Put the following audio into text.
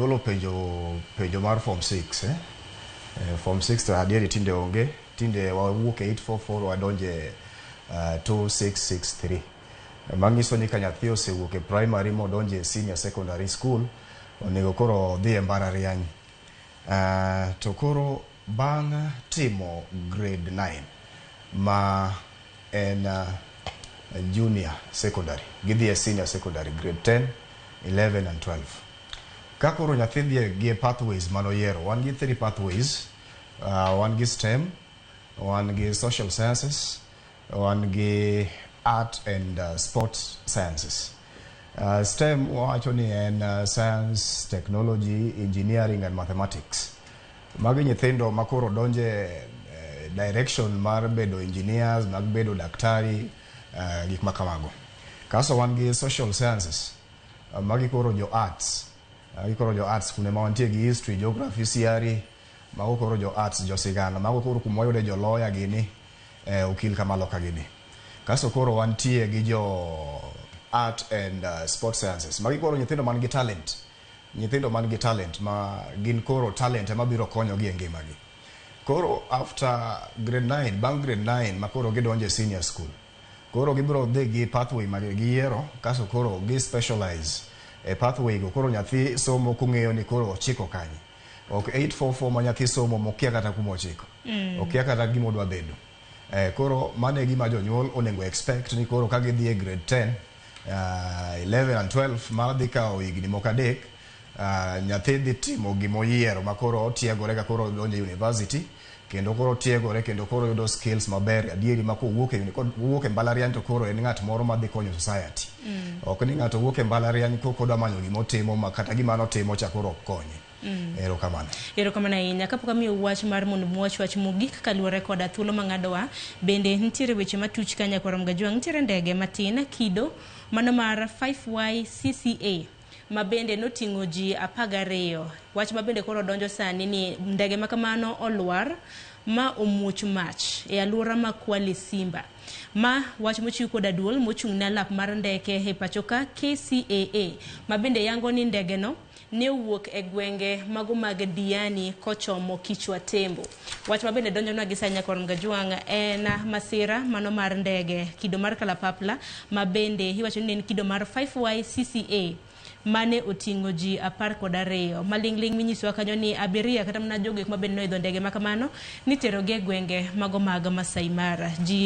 golo penjo mar form 6 form 6 to adieri tinde onge, tinde wawuok 844 wadonje 2663. Mangiso ni ka nyathi osewuok e primary modonje senior secondary school onego koro dhi e mbalariany. To koro bang' timo grade 9 ma en junior secondary, gidhi e senior secondary grade 10, 11 and 12. Ka koro nyathi dhi gi pathways manoyiero, wan gi 3 pathways, wan gi STEM, wan gi social sciences, wan gi art and sports sciences. STEM wacho ni en science, technology, engineering and mathematics. Magi nyithindo makoro donje direction mar bedo engineers, mag bedo daktari, gik makamago. Kaso wan gi social sciences, magi koro jo arts. Koro jo arts kune ma wantie gi history, geography, CRE, mago koro jo arts, jo sigana, mago koro kumoyude jo lawyer gini, ukil kamalo ka gini. Kaso koro wantie gi jo art and sports sciences. Magi koro nyithindo man gi talent. Nyithindo man gi talent ma gin koro talent ema biro konyo gi e ngimagi. Koro after grade 9, bang grade 9 ma koro gidonje senior school. Koro gibiro dhi gi pathway ma giyiero, kaso koro gi specialize e pathway go. Koro nyathi somo kung'eyo ni koro ochiko kanyi. Ok 844 ma nyathi somo mokia kata kuma ochiko. Okia kata gima odwa bedo. Koro mane gima jonyuol onego expect ni koro ka gidhi e grade 10, 11 and 12 ma dhi kawo higni moko adek, nyathi dhi timo gimoyiero ma koro otiegore ka koro donje university, kendo koro tiegore, kendo koro yudo skills maber adieri ma kowuok e mbalariany to koro en ng'at moro ma dhi konyo society. Ok ni ng'ato wuok e mbalariany koko dwa manyo gimotimo ma kata gima notimo cha koro ok konye. Erokamano. Erokamano ahinya. Kapok amiyo wach mar mondo mwach wach mogik kaluwore koda thuolo mang'adowa, bende nitiere weche matuch kanya korom gajwang', nitiere ndege matin kido mano mar 5YCCA ma bende noting'o ji 12. Wach ma bende koro donjo sani ni ndege makamano olwar ma omuoch mach e alwora ma Kwale Simba. Ma wach mochiw koda duol mochung' ne lap mar ndeke e pachoka KCAA ma bende yango ni ndege no ne wuok e gwenge mago mag Diani kochomo Kichwa Tembo. Wach ma bende donjo na gi sanya korom gajwang' en masira mano mar ndege kido mar kalapapla ma bende iwacho ni en kido mar 5YCCA mane oting'o ji 12. Malingling minyiso kanyo ni abiria kata mna jogo ma bende noidho ndege makamano niteroge gwenge mago mag Masai Mara.